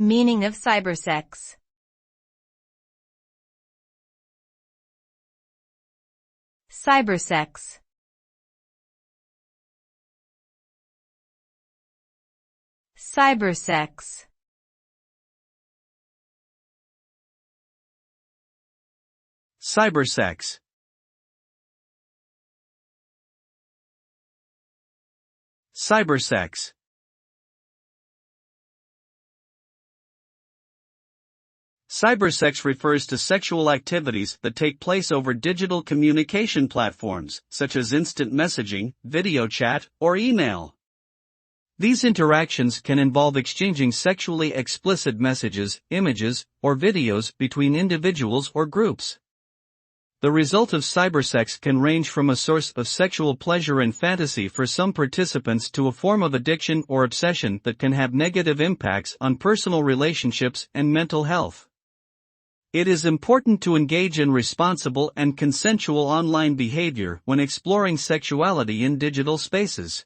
Meaning of cybersex. Cybersex. Cybersex. Cybersex. Cybersex. Cybersex refers to sexual activities that take place over digital communication platforms, such as instant messaging, video chat, or email. These interactions can involve exchanging sexually explicit messages, images, or videos between individuals or groups. The result of cybersex can range from a source of sexual pleasure and fantasy for some participants to a form of addiction or obsession that can have negative impacts on personal relationships and mental health. It is important to engage in responsible and consensual online behavior when exploring sexuality in digital spaces.